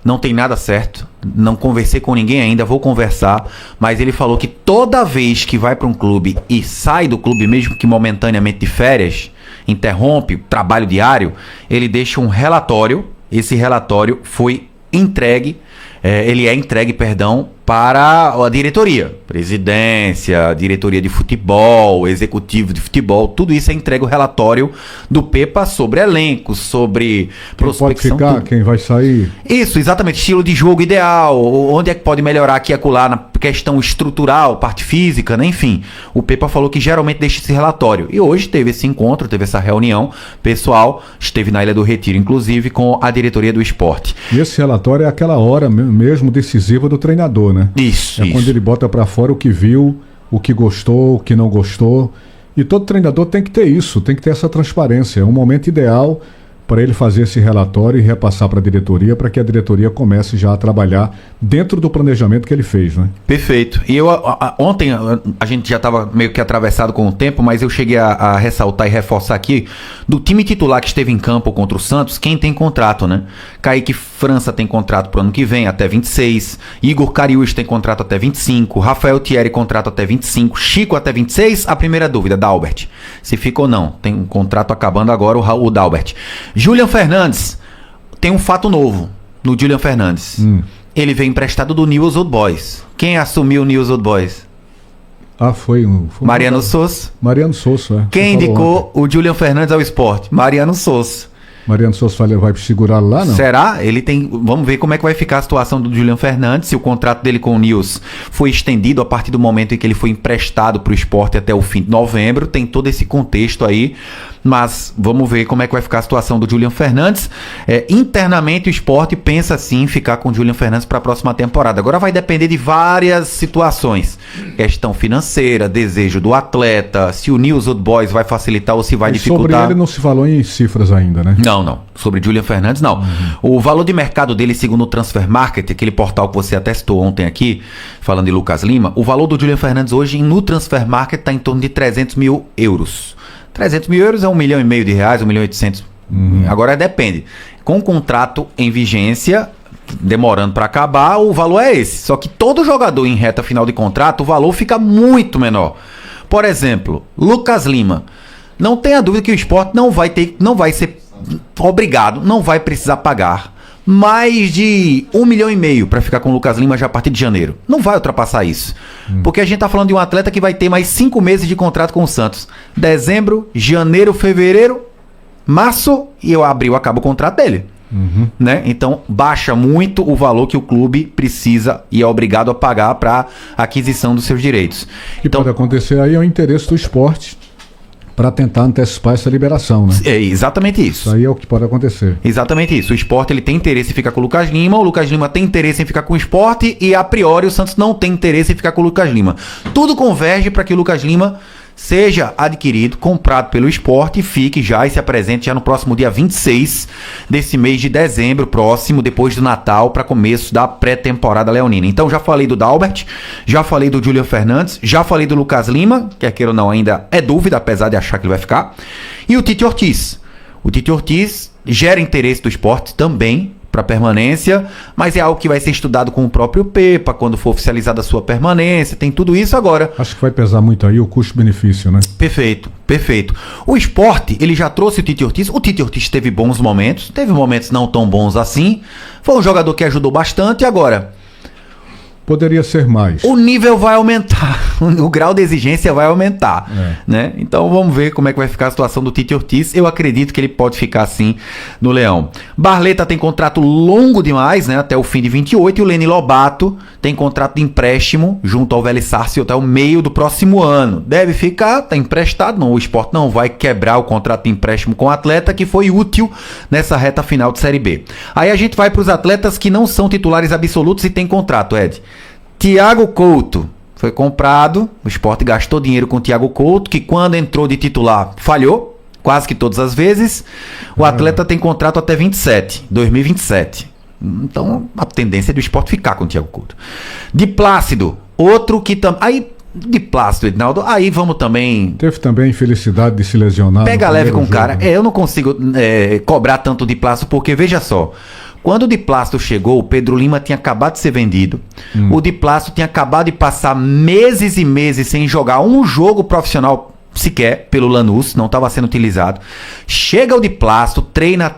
não tem nada certo, não conversei com ninguém ainda, vou conversar, mas ele falou que toda vez que vai para um clube e sai do clube, mesmo que momentaneamente de férias, interrompe o trabalho diário, ele deixa um relatório, esse relatório foi entregue, para a diretoria, presidência, diretoria de futebol, executivo de futebol, tudo isso é entregue o relatório do Pepa sobre elenco, sobre prospecção. Pode ficar, quem vai sair. Isso, exatamente, estilo de jogo ideal, onde é que pode melhorar aqui e acolá na questão estrutural, parte física, né? Enfim. O Pepa falou que geralmente deixa esse relatório. E hoje teve esse encontro, teve essa reunião pessoal, esteve na Ilha do Retiro, inclusive, com a diretoria do esporte. E esse relatório é aquela hora mesmo decisiva do treinador, né? Isso, é quando ele bota pra fora o que viu, o que gostou, o que não gostou. E todo treinador tem que ter isso, tem que ter essa transparência. É um momento ideal para ele fazer esse relatório e repassar para a diretoria, para que a diretoria comece já a trabalhar dentro do planejamento que ele fez, né? Perfeito. E eu ontem a gente já estava meio que atravessado com o tempo, mas eu cheguei a ressaltar e reforçar aqui do time titular que esteve em campo contra o Santos, quem tem contrato, né? Kaique França tem contrato para o ano que vem, até 26. Igor Cariús tem contrato até 25. Rafael Thierry contrato até 25. Chico até 26. A primeira dúvida, Dalbert, se fica ou não. Tem um contrato acabando agora, o Dalbert. Julian Fernandes, tem um fato novo no Julian Fernandes. Ele veio emprestado do Newell's Old Boys. Quem assumiu o Newell's Old Boys? Foi Mariano Souza. Mariano Souza, é. Quem indicou o Julian Fernandes ao esporte? Mariano Souza. Mariano Souza vai segurar lá, não? Será? Ele tem. Vamos ver como é que vai ficar a situação do Julian Fernandes, se o contrato dele com o Newell's foi estendido a partir do momento em que ele foi emprestado para o esporte até o fim de novembro. Tem todo esse contexto aí. Mas vamos ver como é que vai ficar a situação do Julian Fernandes. Internamente o esporte pensa sim em ficar com o Julian Fernandes para a próxima temporada. Agora vai depender de várias situações. Questão financeira, desejo do atleta, se o Newell's Old Boys vai facilitar ou se vai dificultar. Sobre ele não se falou em cifras ainda, né? Não. Sobre Julian Fernandes, não. O valor de mercado dele, segundo o Transfer Market, aquele portal que você testou ontem aqui, falando de Lucas Lima, o valor do Julian Fernandes hoje no Transfer Market está em torno de 300 mil euros. 300 mil euros é R$1,5 milhão de reais, R$1,8 milhão. Agora depende. Com o contrato em vigência, demorando para acabar, o valor é esse. Só que todo jogador em reta final de contrato, o valor fica muito menor. Por exemplo, Lucas Lima. Não tenha dúvida que o esporte não vai ser obrigado, não vai precisar pagar mais de R$1,5 milhão para ficar com o Lucas Lima já a partir de janeiro. Não vai ultrapassar isso. Porque a gente tá falando de um atleta que vai ter mais 5 meses de contrato com o Santos. Dezembro, janeiro, fevereiro, março e abril acaba o contrato dele. Né? Então baixa muito o valor que o clube precisa e é obrigado a pagar para aquisição dos seus direitos. O que pode acontecer aí é o interesse do esporte para tentar antecipar essa liberação, né? É exatamente isso. Isso aí é o que pode acontecer. Exatamente isso. O esporte ele tem interesse em ficar com o Lucas Lima, o Lucas Lima tem interesse em ficar com o esporte e a priori o Santos não tem interesse em ficar com o Lucas Lima. Tudo converge para que o Lucas Lima seja adquirido, comprado pelo esporte e fique já e se apresente já no próximo dia 26 desse mês de dezembro próximo, depois do Natal, para começo da pré-temporada leonina. Então já falei do Dalbert, já falei do Julian Fernandes, já falei do Lucas Lima, quer queira ou não ainda é dúvida, apesar de achar que ele vai ficar, e o Tite Ortiz. O Tite Ortiz gera interesse do esporte também para permanência, mas é algo que vai ser estudado com o próprio Pepa quando for oficializada a sua permanência, tem tudo isso agora. Acho que vai pesar muito aí o custo-benefício, né? Perfeito. O esporte, ele já trouxe o Tite Ortiz teve bons momentos, teve momentos não tão bons assim, foi um jogador que ajudou bastante, agora poderia ser mais. O nível vai aumentar, o grau de exigência vai aumentar, né? Então vamos ver como é que vai ficar a situação do Tite Ortiz. Eu acredito que ele pode ficar assim no Leão. Barleta tem contrato longo demais, né? Até o fim de 28, e o Leni Lobato tem contrato de empréstimo junto ao Vélez Sarsfield até o meio do próximo ano. Deve ficar, tá emprestado, não, o esporte não vai quebrar o contrato de empréstimo com o atleta que foi útil nessa reta final de Série B. Aí a gente vai para os atletas que não são titulares absolutos e tem contrato, Ed. Thiago Couto foi comprado, o esporte gastou dinheiro com o Thiago Couto, que quando entrou de titular falhou, quase que todas as vezes. O atleta tem contrato até 2027. Então a tendência é do esporte ficar com o Thiago Couto. De Plácido, outro que também... De Plácido, Edinaldo, aí vamos também... Teve também infelicidade de se lesionar. Pega leve com o cara. Eu não consigo cobrar tanto de Plácido, porque veja só, Quando o Di Plácido chegou, o Pedro Lima tinha acabado de ser vendido. O Di Plácido tinha acabado de passar meses e meses sem jogar um jogo profissional sequer pelo Lanús, não estava sendo utilizado. Chega o Di Plácido, treina,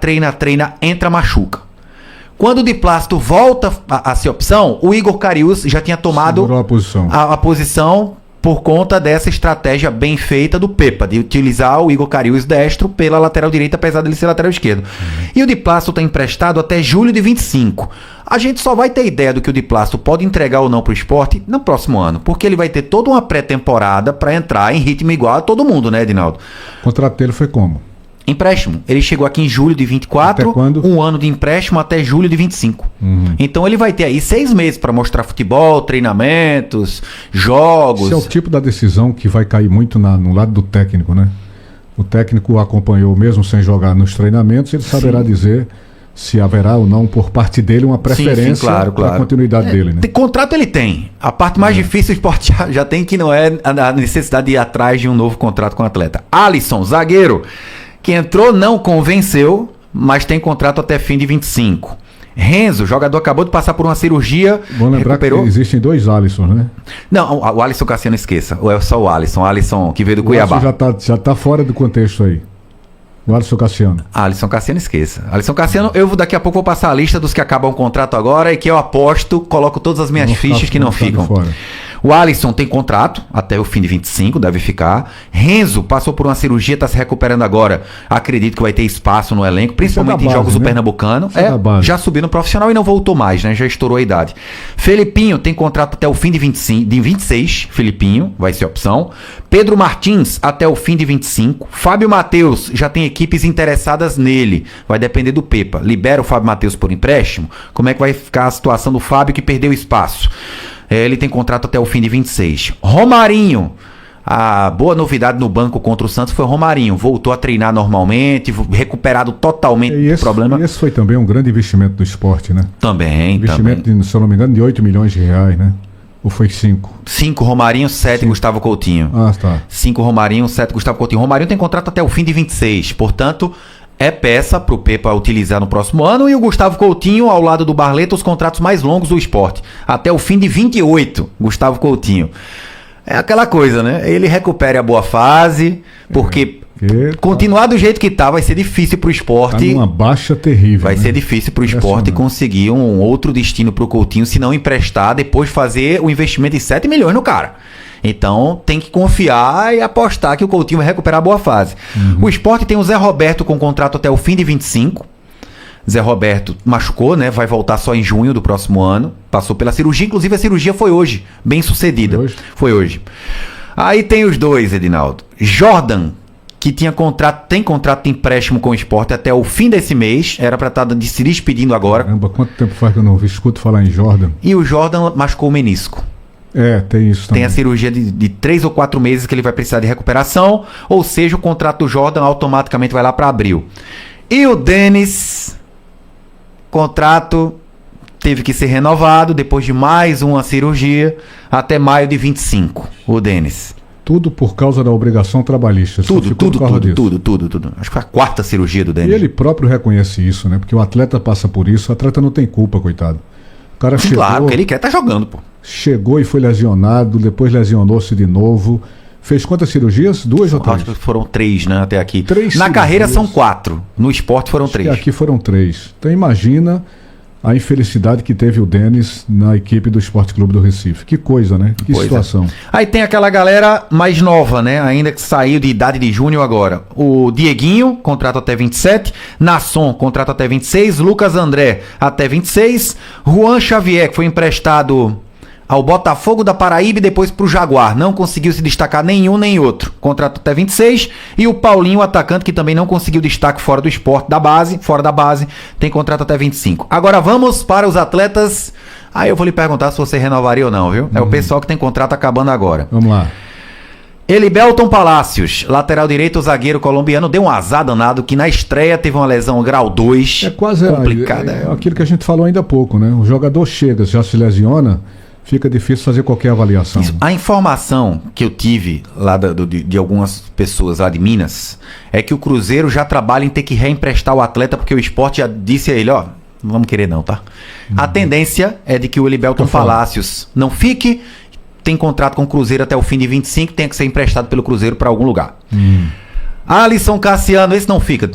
entra, machuca. Quando o Di Plácido volta a ser opção, o Igor Cariús já tinha tomado a posição por conta dessa estratégia bem feita do Pepa, de utilizar o Igor Cariús destro pela lateral direita, apesar dele ser lateral esquerdo. E o Di Plácido está emprestado até julho de 25. A gente só vai ter ideia do que o Di Plácido pode entregar ou não para o Sport no próximo ano, porque ele vai ter toda uma pré-temporada para entrar em ritmo igual a todo mundo, né, Edinaldo? O contrato dele foi como? Empréstimo. Ele chegou aqui em julho de 24, um ano de empréstimo até julho de 25. Então ele vai ter aí 6 meses para mostrar futebol, treinamentos, jogos. Esse é o tipo da decisão que vai cair muito no lado do técnico, né? O técnico acompanhou mesmo sem jogar nos treinamentos, ele saberá dizer se haverá ou não por parte dele uma preferência para a continuidade dele, né? Contrato ele tem. A parte mais difícil o Sport já tem, que não é a necessidade de ir atrás de um novo contrato com o atleta. Alisson, zagueiro, que entrou, não convenceu, mas tem contrato até fim de 25. Renzo, jogador, acabou de passar por uma cirurgia. Bom lembrar recuperou. Que existem 2 Alisson, né? Não, o Alisson Cassiano esqueça. Ou é só o Alisson que veio do Cuiabá. Já tá fora do contexto aí. O Alisson Cassiano. Alisson Cassiano esqueça. Alisson Cassiano, daqui a pouco vou passar a lista dos que acabam o contrato agora e que eu aposto, coloco todas as minhas fichas que não ficam. O Alisson tem contrato até o fim de 25, deve ficar. Renzo passou por uma cirurgia, está se recuperando agora. Acredito que vai ter espaço no elenco, principalmente em jogos do Pernambucano. Já subiu no profissional e não voltou mais, né? Já estourou a idade. Felipinho tem contrato até o fim de 26. Felipinho vai ser opção. Pedro Martins até o fim de 25. Fábio Matheus já tem equipes interessadas nele. Vai depender do Pepa. Libera o Fábio Matheus por empréstimo? Como é que vai ficar a situação do Fábio, que perdeu espaço? Ele tem contrato até o fim de 26. Romarinho. A boa novidade no banco contra o Santos foi o Romarinho. Voltou a treinar normalmente, recuperado totalmente do problema. E esse foi também um grande investimento do Sport, né? Também. Investimento, se eu não me engano, de 8 milhões de reais, né? Ou foi 5? 5 Romarinho, 7 Gustavo Coutinho. Tá. 5 Romarinho, 7 Gustavo Coutinho. Romarinho tem contrato até o fim de 26. Portanto, é peça para o Pepa utilizar no próximo ano. E o Gustavo Coutinho, ao lado do Barleta, os contratos mais longos do Sport. Até o fim de 28, Gustavo Coutinho. É aquela coisa, né? Ele recupere a boa fase, porque continuar do jeito que tá vai ser difícil pro Sport. Tá numa baixa terrível. Vai ser difícil pro Sport conseguir um outro destino pro Coutinho, se não emprestar, depois fazer o investimento de 7 milhões no cara. Então tem que confiar e apostar que o Coutinho vai recuperar a boa fase. O Sport tem o Zé Roberto com contrato até o fim de 25. Zé Roberto machucou, né? Vai voltar só em junho do próximo ano. Passou pela cirurgia, inclusive a cirurgia foi hoje, bem sucedida. Foi hoje. Aí tem os dois, Edinaldo. Jordan, que tem contrato de empréstimo com o Sport até o fim desse mês. Era para estar se despedindo agora. Caramba, quanto tempo faz que eu não escuto falar em Jordan? E o Jordan machucou o menisco. Tem isso também. Tem a cirurgia de 3 ou 4 meses que ele vai precisar de recuperação, ou seja, o contrato do Jordan automaticamente vai lá para abril. E o Denis, contrato teve que ser renovado depois de mais uma cirurgia até maio de 25, o Denis. Tudo por causa da obrigação trabalhista. Tudo. Acho que foi a 4ª cirurgia do Denis. E ele próprio reconhece isso, né? Porque o atleta passa por isso, o atleta não tem culpa, coitado. O cara chegou... Claro, porque ele quer estar jogando, pô. Chegou e foi lesionado, depois lesionou-se de novo. Fez quantas cirurgias? 2 ou 3? Acho que foram 3, né, até aqui. 3 Na carreira são 4. No Sport foram 3. Aqui foram 3. Então imagina a infelicidade que teve o Denis na equipe do Sport Clube do Recife. Que coisa, né? Que situação. Aí tem aquela galera mais nova, né? Ainda que saiu de idade de júnior agora. O Dieguinho, contrato até 27. Nasson, contrato até 26. Lucas André, até 26. Juan Xavier, que foi emprestado ao Botafogo da Paraíba e depois pro Jaguar. Não conseguiu se destacar nenhum nem outro. Contrato até 26. E o Paulinho, atacante, que também não conseguiu destaque fora do Sport, fora da base, tem contrato até 25. Agora vamos para os atletas. Aí eu vou lhe perguntar se você renovaria ou não, viu? É o pessoal que tem contrato acabando agora. Vamos lá. Elibelton Palácios, lateral direito, zagueiro colombiano, deu um azar danado que na estreia teve uma lesão grau 2. É quase complicada. É aquilo que a gente falou ainda há pouco, né? O jogador chega, já se lesiona, fica difícil fazer qualquer avaliação. Isso. A informação que eu tive lá de algumas pessoas lá de Minas é que o Cruzeiro já trabalha em ter que reemprestar o atleta, porque o Sport já disse a ele, Não vamos querer não, tá? A tendência é de que o Elivelton Palacios não fique, tem contrato com o Cruzeiro até o fim de 25, tem que ser emprestado pelo Cruzeiro para algum lugar. Alisson Cassiano, esse não fica.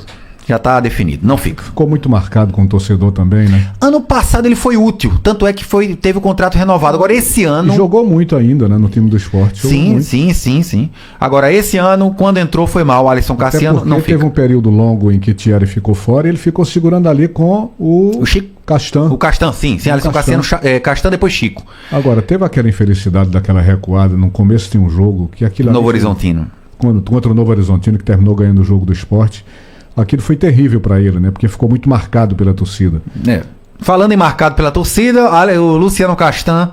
Já tá definido, não fica. Ficou muito marcado com o torcedor também, né? Ano passado ele foi útil, tanto é que teve o contrato renovado. Agora esse ano... E jogou muito ainda, né, no time do Sport. Sim. Agora esse ano, quando entrou, foi mal. O Alisson Cassiano não fica. Teve um período longo em que Thierry ficou fora e ele ficou segurando ali com o Chico Castan. O Castan, sim. Alisson Cassiano, Castan, depois Chico. Agora, teve aquela infelicidade daquela recuada. No começo tem um jogo que aquilo... Novo Horizontino. Contra o Novo Horizontino, que terminou ganhando o jogo do Sport. Aquilo foi terrível para ele, né? Porque ficou muito marcado pela torcida. Falando em marcado pela torcida, o Luciano Castan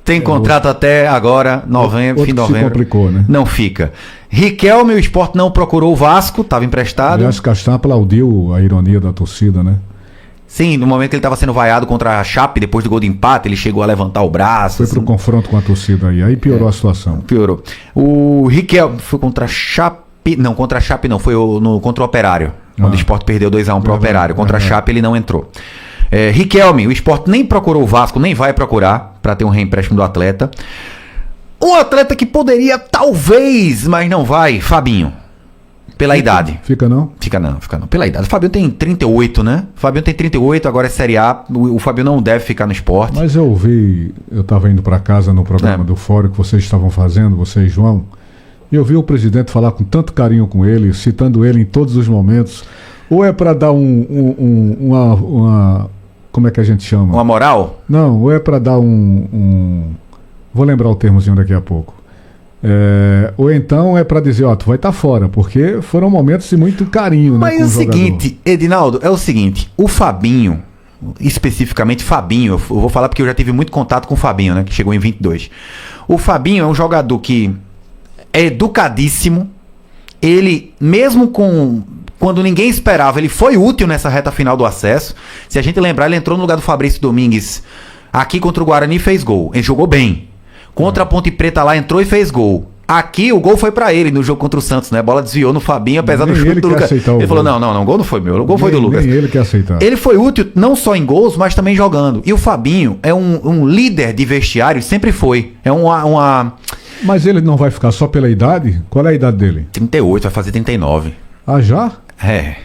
tem contrato até agora, novembro, fim de novembro. Se complicou, né? Não fica. Riquelme, o Sport não procurou o Vasco, estava emprestado. Aliás, Castan aplaudiu a ironia da torcida, né? Sim, no momento que ele estava sendo vaiado contra a Chape, depois do gol de empate, ele chegou a levantar o braço. Foi pro confronto com a torcida aí piorou a situação. Piorou. O Riquelme foi contra a Chape. Não, contra a Chape não, foi contra o Operário. Quando o Sport perdeu 2-1 pro Operário. Contra a Chape ele não entrou. Riquelme, o Sport nem procurou o Vasco, nem vai procurar para ter um reempréstimo do atleta. Um atleta que poderia, talvez, mas não vai, Fabinho. Pela idade. Fica não? Fica não. Pela idade. O Fabinho tem 38, né? O Fabinho tem 38, agora é Série A. O Fabinho não deve ficar no Sport. Mas eu tava indo para casa no programa do Fórum que vocês estavam fazendo, você e João. E eu vi o presidente falar com tanto carinho com ele, citando ele em todos os momentos. Ou é para dar uma... Como é que a gente chama? Uma moral? Não, ou é para dar Vou lembrar o termozinho daqui a pouco. Ou então é para dizer, tu vai estar fora, porque foram momentos de muito carinho. Mas é o seguinte, Edinaldo, o Fabinho, especificamente Fabinho, eu vou falar porque eu já tive muito contato com o Fabinho, né, que chegou em 22. O Fabinho é um jogador que é educadíssimo. Ele, mesmo quando ninguém esperava, ele foi útil nessa reta final do acesso. Se a gente lembrar, ele entrou no lugar do Fabrício Domingues aqui contra o Guarani e fez gol. Ele jogou bem. Contra a Ponte Preta lá, entrou e fez gol. Aqui o gol foi pra ele no jogo contra o Santos, né? A bola desviou no Fabinho, apesar do chute do Lucas. Ele falou, não, o gol não foi meu, o gol foi do Lucas. Nem ele quer aceitar. Ele foi útil não só em gols, mas também jogando. E o Fabinho é um líder de vestiário, sempre foi. É Mas ele não vai ficar só pela idade? Qual é a idade dele? 38, vai fazer 39. Ah, já? É.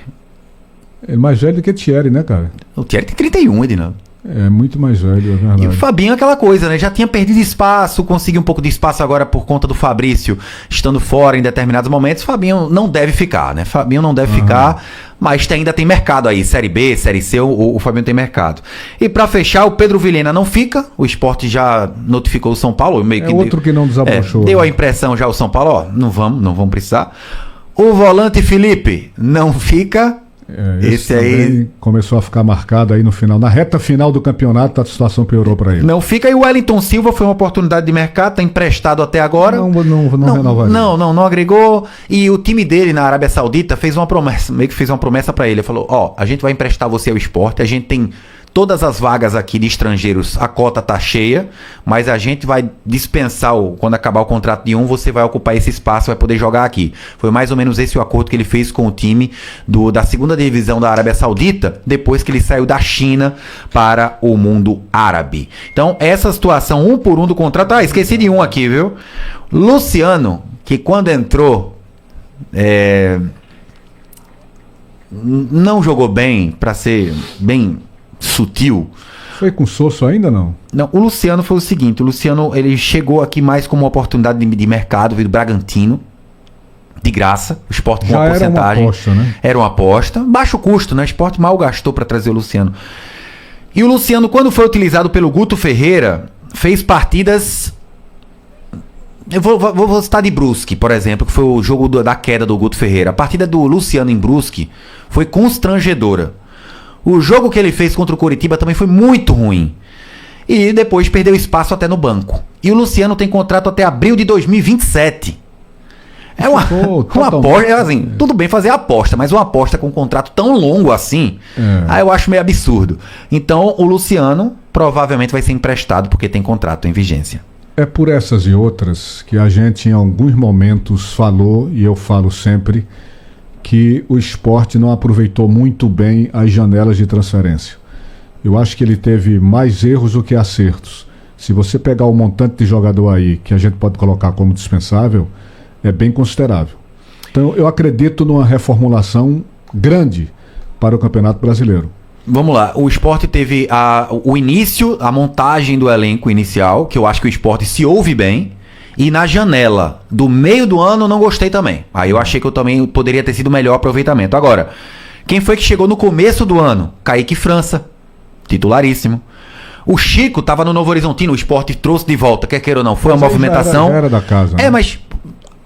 É mais velho do que Thierry, né, cara? O Thierry tem 31, Edinaldo. É muito mais velho, é verdade. E o Fabinho é aquela coisa, né? Já tinha perdido espaço, conseguiu um pouco de espaço agora por conta do Fabrício estando fora em determinados momentos. Fabinho não deve ficar, né? Fabinho não deve ficar, mas ainda tem mercado aí. Série B, Série C, o Fabinho tem mercado. E pra fechar, o Pedro Vilhena não fica. O Sport já notificou o São Paulo. Outro que não desabrochou. Deu a impressão já o São Paulo, não vamos precisar. O volante Felipe não fica. Esse aí começou a ficar marcado aí no final, na reta final do campeonato, a situação piorou para ele. Não fica. E o Wellington Silva foi uma oportunidade de mercado, tá emprestado até agora. Não renovaria. Não agregou. E o time dele na Arábia Saudita fez uma promessa, meio que fez uma promessa para ele. Ele falou, a gente vai emprestar você ao Sport, a gente tem todas as vagas aqui de estrangeiros, a cota tá cheia, mas a gente vai dispensar, quando acabar o contrato de você vai ocupar esse espaço, vai poder jogar aqui. Foi mais ou menos esse o acordo que ele fez com o time da segunda divisão da Arábia Saudita, depois que ele saiu da China para o mundo árabe. Então, essa situação, um por um do contrato. Esqueci de um aqui, viu? Luciano, que quando entrou, não jogou bem, para ser bem sutil. Foi com Sosso ainda, não? Não, o Luciano foi o seguinte, o Luciano ele chegou aqui mais como uma oportunidade de mercado, veio do Bragantino, de graça, o Sport com uma porcentagem. Era uma aposta, né? Era uma aposta, baixo custo, né? O Sport mal gastou para trazer o Luciano. E o Luciano, quando foi utilizado pelo Guto Ferreira, fez partidas... Eu vou citar de Brusque, por exemplo, que foi o jogo da queda do Guto Ferreira. A partida do Luciano em Brusque foi constrangedora. O jogo que ele fez contra o Coritiba também foi muito ruim. E depois perdeu espaço até no banco. E o Luciano tem contrato até abril de 2027. É uma aposta, assim, tudo bem fazer aposta, mas uma aposta com um contrato tão longo assim, aí eu acho meio absurdo. Então o Luciano provavelmente vai ser emprestado porque tem contrato em vigência. É por essas e outras que a gente em alguns momentos falou, e eu falo sempre, que o Sport não aproveitou muito bem as janelas de transferência. Eu acho que ele teve mais erros do que acertos. Se você pegar o montante de jogador aí, que a gente pode colocar como dispensável, é bem considerável. Então eu acredito numa reformulação grande para o Campeonato Brasileiro. Vamos lá, o Sport teve o início, a montagem do elenco inicial, que eu acho que o Sport se ouve bem, e na janela do meio do ano não gostei também. Aí eu achei que eu também poderia ter sido melhor aproveitamento. Agora, quem foi que chegou no começo do ano? Kaique França, titularíssimo. O Chico tava no Novo Horizontino, o Sport trouxe de volta, quer queira ou não, foi uma movimentação. Já era da casa, né? Mas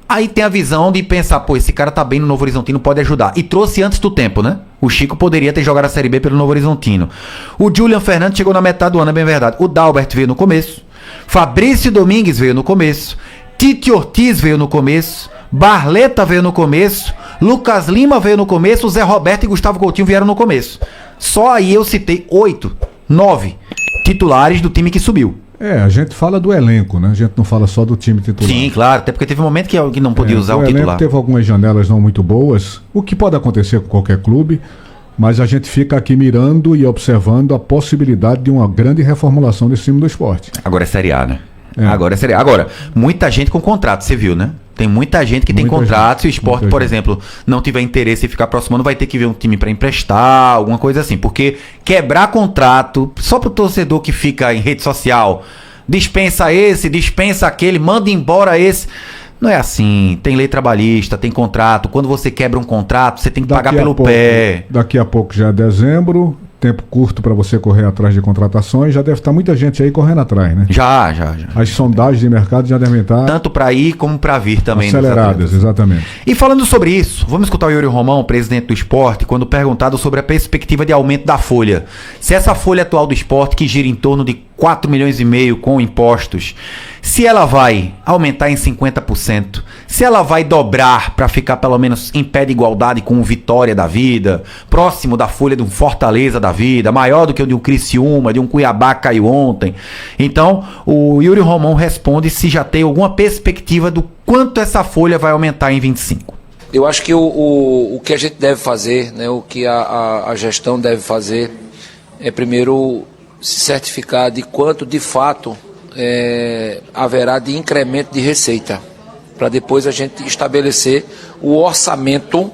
aí tem a visão de pensar, pô, esse cara tá bem no Novo Horizontino, pode ajudar. E trouxe antes do tempo, né? O Chico poderia ter jogado a Série B pelo Novo Horizontino. O Julian Fernandes chegou na metade do ano, é bem verdade. O Dalbert veio no começo. Fabrício Domingues veio no começo. Tite Ortiz veio no começo. Barleta veio no começo. Lucas Lima veio no começo. O Zé Roberto e Gustavo Coutinho vieram no começo. Só aí eu citei 8, 9 titulares do time que subiu. A gente fala do elenco, né? A gente não fala só do time titular. Sim, claro, até porque teve um momento que não podia usar o titular. Teve algumas janelas não muito boas, o que pode acontecer com qualquer clube, mas a gente fica aqui mirando e observando a possibilidade de uma grande reformulação desse time do Sport. Agora é Série A, né? Agora é Série A. Agora, muita gente com contrato, você viu, né? Tem muita gente que tem contrato. Se o Sport, por exemplo, não tiver interesse em ficar aproximando, vai ter que ver um time para emprestar, alguma coisa assim. Porque quebrar contrato, só pro torcedor que fica em rede social, dispensa esse, dispensa aquele, manda embora esse. Não é assim. Tem lei trabalhista, tem contrato. Quando você quebra um contrato, você tem que pagar pelo pé. Daqui a pouco já é dezembro. Tempo curto para você correr atrás de contratações, já deve estar muita gente aí correndo atrás, né? Já. As sondagens de mercado já devem estar... Tanto para ir como para vir também. Aceleradas, exatamente. E falando sobre isso, vamos escutar o Yuri Romão, presidente do Sport, quando perguntado sobre a perspectiva de aumento da folha. Se essa folha atual do Sport, que gira em torno de 4,5 milhões com impostos, se ela vai aumentar em 50%, se ela vai dobrar para ficar pelo menos em pé de igualdade com o Vitória da vida, próximo da folha de um Fortaleza da vida, maior do que o de um Criciúma, de um Cuiabá que caiu ontem. Então, o Yuri Romão responde se já tem alguma perspectiva do quanto essa folha vai aumentar em 25. Eu acho que o que a gente deve fazer, né, o que a gestão deve fazer, é primeiro se certificar de quanto de fato haverá de incremento de receita, para depois a gente estabelecer o orçamento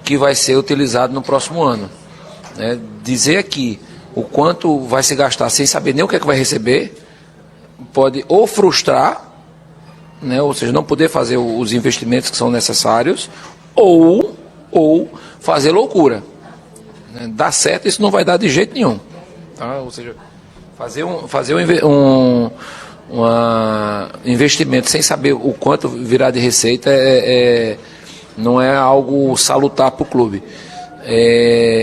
que vai ser utilizado no próximo ano. Dizer aqui o quanto vai se gastar sem saber nem o que é que vai receber, pode ou frustrar, ou seja, não poder fazer os investimentos que são necessários, ou fazer loucura. Dar certo, isso não vai dar de jeito nenhum. Tá? Ou seja, fazer um investimento sem saber o quanto virá de receita não é algo salutar para o clube.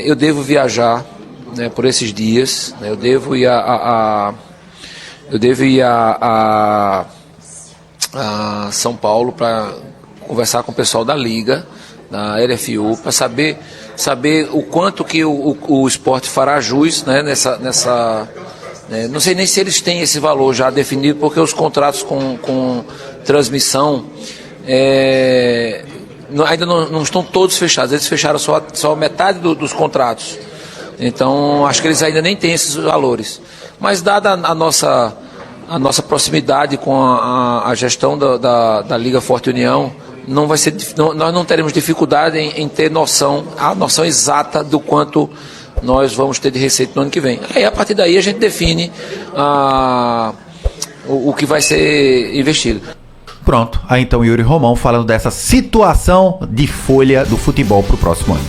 Eu devo viajar, por esses dias, eu devo ir a São Paulo para conversar com o pessoal da Liga, da LFU, para saber o quanto que o Sport fará jus, nessa não sei nem se eles têm esse valor já definido, porque os contratos com transmissão ainda não estão todos fechados, eles fecharam só metade dos contratos, então acho que eles ainda nem têm esses valores, mas dada a nossa proximidade com a gestão da Liga Forte União, nós não teremos dificuldade em ter a noção exata do quanto nós vamos ter de receita no ano que vem. Aí, a partir daí, a gente define o que vai ser investido. Pronto, aí então Yuri Romão falando dessa situação de folha do futebol para o próximo ano.